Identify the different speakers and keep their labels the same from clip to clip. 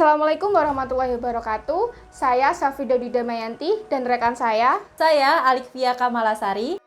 Speaker 1: Assalamualaikum warahmatullahi wabarakatuh. Saya Safida Damayanti dan rekan saya
Speaker 2: Alikvia Kamalasari.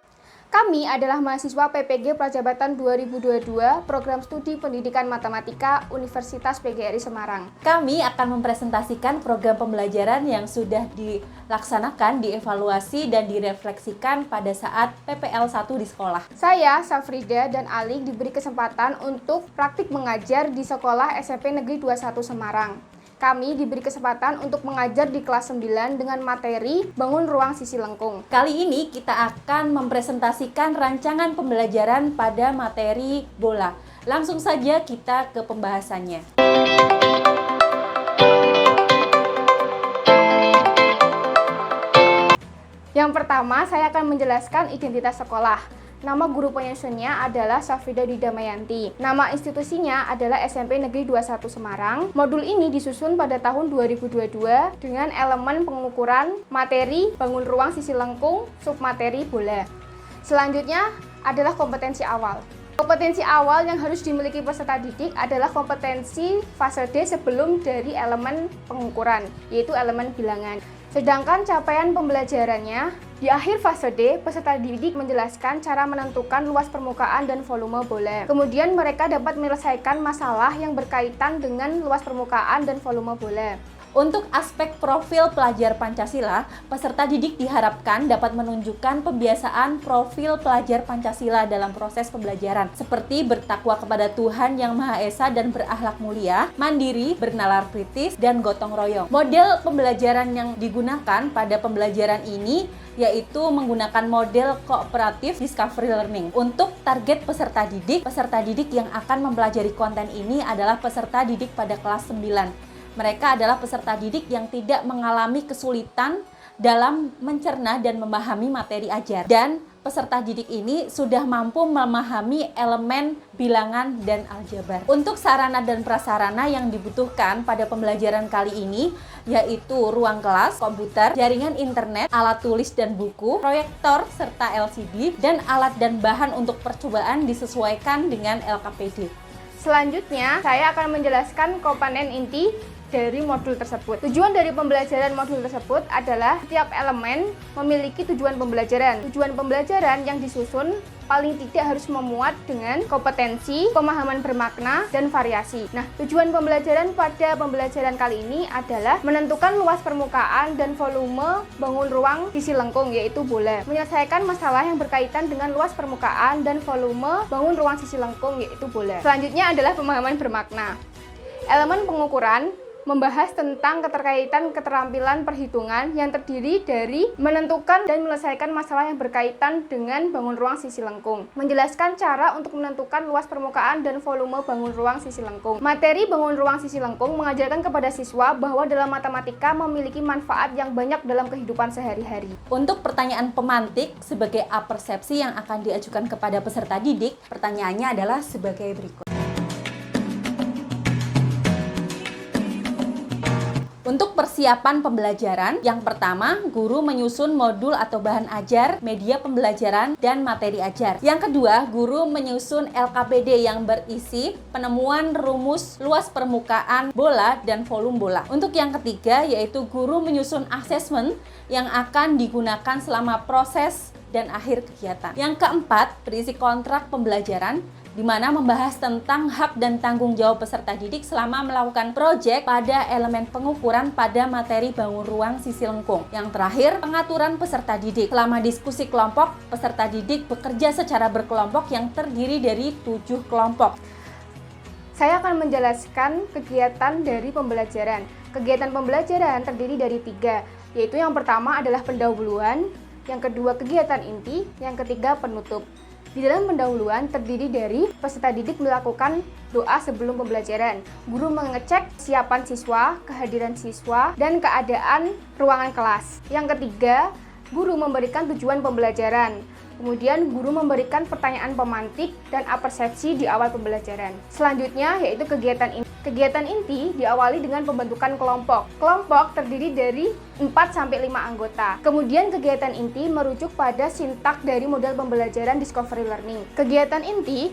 Speaker 1: Kami adalah mahasiswa PPG Prajabatan 2022 Program Studi Pendidikan Matematika Universitas PGRI Semarang.
Speaker 2: Kami akan mempresentasikan program pembelajaran yang sudah dilaksanakan, dievaluasi, dan direfleksikan pada saat PPL 1 di sekolah.
Speaker 1: Saya, Safrida, dan Alik diberi kesempatan untuk praktik mengajar di Sekolah SMP Negeri 21 Semarang. Kami diberi kesempatan untuk mengajar di kelas 9 dengan materi Bangun Ruang Sisi Lengkung.
Speaker 2: Kali ini kita akan mempresentasikan rancangan pembelajaran pada materi bola. Langsung saja kita ke pembahasannya.
Speaker 1: Yang pertama, saya akan menjelaskan identitas sekolah. Nama guru penyusunnya adalah Safida Damayanti. Nama institusinya adalah SMP Negeri 21 Semarang. Modul ini disusun pada tahun 2022 dengan elemen pengukuran materi bangun ruang sisi lengkung, submateri bola. Selanjutnya adalah kompetensi awal. Kompetensi awal yang harus dimiliki peserta didik adalah kompetensi fase D sebelum dari elemen pengukuran, yaitu elemen bilangan. Sedangkan capaian pembelajarannya, di akhir fase D, peserta didik menjelaskan cara menentukan luas permukaan dan volume bola. Kemudian mereka dapat menyelesaikan masalah yang berkaitan dengan luas permukaan dan volume bola.
Speaker 2: Untuk aspek profil pelajar Pancasila, peserta didik diharapkan dapat menunjukkan pembiasaan profil pelajar Pancasila dalam proses pembelajaran, seperti bertakwa kepada Tuhan Yang Maha Esa dan berakhlak mulia, mandiri, bernalar kritis, dan gotong royong. Model pembelajaran yang digunakan pada pembelajaran ini yaitu menggunakan model kooperatif discovery learning. Untuk target peserta didik yang akan mempelajari konten ini adalah peserta didik pada kelas 9. Mereka adalah peserta didik yang tidak mengalami kesulitan dalam mencerna dan memahami materi ajar. Dan peserta didik ini sudah mampu memahami elemen bilangan dan aljabar. Untuk sarana dan prasarana yang dibutuhkan pada pembelajaran kali ini yaitu ruang kelas, komputer, jaringan internet, alat tulis dan buku, proyektor, serta LCD, dan alat dan bahan untuk percobaan disesuaikan dengan LKPD.
Speaker 1: Selanjutnya, saya akan menjelaskan komponen inti dari modul tersebut. Tujuan dari pembelajaran modul tersebut adalah setiap elemen memiliki tujuan pembelajaran. Tujuan pembelajaran yang disusun paling tidak harus memuat dengan kompetensi, pemahaman bermakna, dan variasi. Nah, tujuan pembelajaran pada pembelajaran kali ini adalah menentukan luas permukaan dan volume bangun ruang sisi lengkung, yaitu bola. Menyelesaikan masalah yang berkaitan dengan luas permukaan dan volume bangun ruang sisi lengkung, yaitu bola. Selanjutnya adalah pemahaman bermakna. Elemen pengukuran membahas tentang keterkaitan keterampilan perhitungan yang terdiri dari menentukan dan menyelesaikan masalah yang berkaitan dengan bangun ruang sisi lengkung. Menjelaskan cara untuk menentukan luas permukaan dan volume bangun ruang sisi lengkung. Materi bangun ruang sisi lengkung mengajarkan kepada siswa bahwa dalam matematika memiliki manfaat yang banyak dalam kehidupan sehari-hari.
Speaker 2: Untuk pertanyaan pemantik sebagai apersepsi yang akan diajukan kepada peserta didik, pertanyaannya adalah sebagai berikut. Untuk persiapan pembelajaran, yang pertama, guru menyusun modul atau bahan ajar, media pembelajaran, dan materi ajar. Yang kedua, guru menyusun LKPD yang berisi penemuan rumus luas permukaan bola dan volume bola. Untuk yang ketiga, yaitu guru menyusun asesmen yang akan digunakan selama proses dan akhir kegiatan. Yang keempat, berisi kontrak pembelajaran, di mana membahas tentang hak dan tanggung jawab peserta didik selama melakukan proyek pada elemen pengukuran pada materi bangun ruang sisi lengkung. Yang terakhir, pengaturan peserta didik. Selama diskusi kelompok, peserta didik bekerja secara berkelompok yang terdiri dari 7 kelompok.
Speaker 1: Saya akan menjelaskan kegiatan dari pembelajaran. Kegiatan pembelajaran terdiri dari 3, yaitu yang pertama adalah pendahuluan, yang kedua kegiatan inti, yang ketiga penutup. Di dalam pendahuluan terdiri dari peserta didik melakukan doa sebelum pembelajaran. Guru mengecek kesiapan siswa, kehadiran siswa, dan keadaan ruangan kelas. Yang ketiga, guru memberikan tujuan pembelajaran. Kemudian guru memberikan pertanyaan pemantik dan apersepsi di awal pembelajaran. Selanjutnya yaitu kegiatan inti. Kegiatan inti diawali dengan pembentukan kelompok. Kelompok terdiri dari 4-5 anggota. Kemudian kegiatan inti merujuk pada sintak dari model pembelajaran discovery learning. Kegiatan inti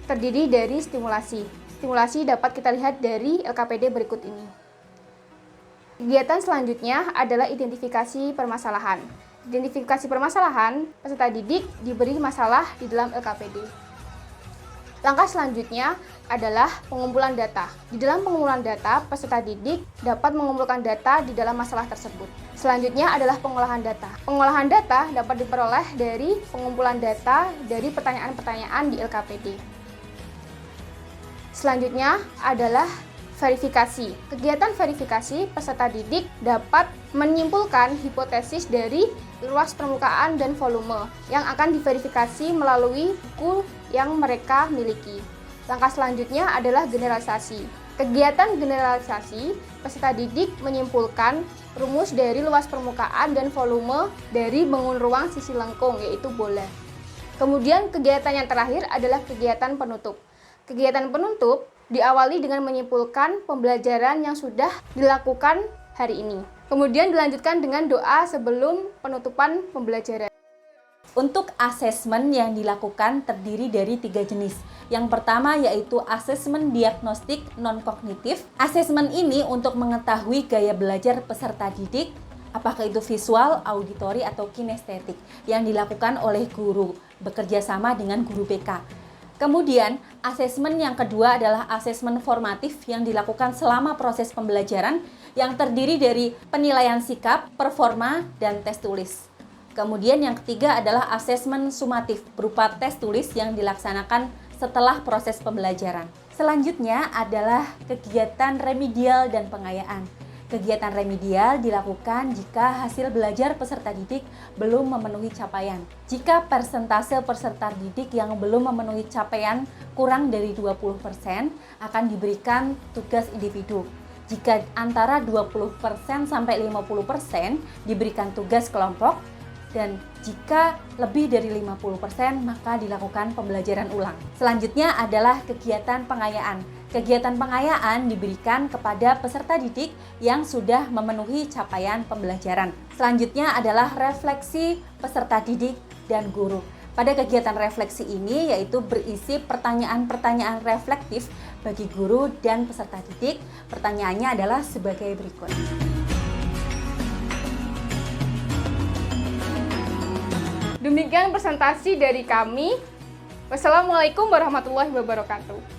Speaker 1: terdiri dari stimulasi. Stimulasi dapat kita lihat dari LKPD berikut ini. Kegiatan selanjutnya adalah identifikasi permasalahan. Identifikasi permasalahan, peserta didik diberi masalah di dalam LKPD. Langkah selanjutnya adalah pengumpulan data. Di dalam pengumpulan data, peserta didik dapat mengumpulkan data di dalam masalah tersebut. Selanjutnya adalah pengolahan data. Pengolahan data dapat diperoleh dari pengumpulan data dari pertanyaan-pertanyaan di LKPD. Selanjutnya adalah verifikasi. Kegiatan verifikasi, peserta didik dapat menyimpulkan hipotesis dari luas permukaan dan volume yang akan diverifikasi melalui buku yang mereka miliki. Langkah selanjutnya adalah generalisasi. Kegiatan generalisasi, peserta didik menyimpulkan rumus dari luas permukaan dan volume dari bangun ruang sisi lengkung, yaitu bola. Kemudian kegiatan yang terakhir adalah kegiatan penutup. Kegiatan penutup diawali dengan menyimpulkan pembelajaran yang sudah dilakukan hari ini. Kemudian dilanjutkan dengan doa sebelum penutupan pembelajaran.
Speaker 2: Untuk asesmen yang dilakukan terdiri dari 3 jenis. Yang pertama yaitu asesmen diagnostik non-kognitif. Asesmen ini untuk mengetahui gaya belajar peserta didik, apakah itu visual, auditori, atau kinestetik, yang dilakukan oleh guru, bekerja sama dengan guru BK. Kemudian, asesmen yang kedua adalah asesmen formatif yang dilakukan selama proses pembelajaran yang terdiri dari penilaian sikap, performa, dan tes tulis. Kemudian yang ketiga adalah asesmen sumatif berupa tes tulis yang dilaksanakan setelah proses pembelajaran. Selanjutnya adalah kegiatan remedial dan pengayaan. Kegiatan remedial dilakukan jika hasil belajar peserta didik belum memenuhi capaian. Jika persentase peserta didik yang belum memenuhi capaian kurang dari 20%, akan diberikan tugas individu. Jika antara 20% sampai 50%, diberikan tugas kelompok. Dan jika lebih dari 50%, maka dilakukan pembelajaran ulang. Selanjutnya adalah kegiatan pengayaan. Kegiatan pengayaan diberikan kepada peserta didik yang sudah memenuhi capaian pembelajaran. Selanjutnya adalah refleksi peserta didik dan guru. Pada kegiatan refleksi ini yaitu berisi pertanyaan-pertanyaan reflektif bagi guru dan peserta didik. Pertanyaannya adalah sebagai berikut.
Speaker 1: Demikian presentasi dari kami. Wassalamualaikum warahmatullahi wabarakatuh.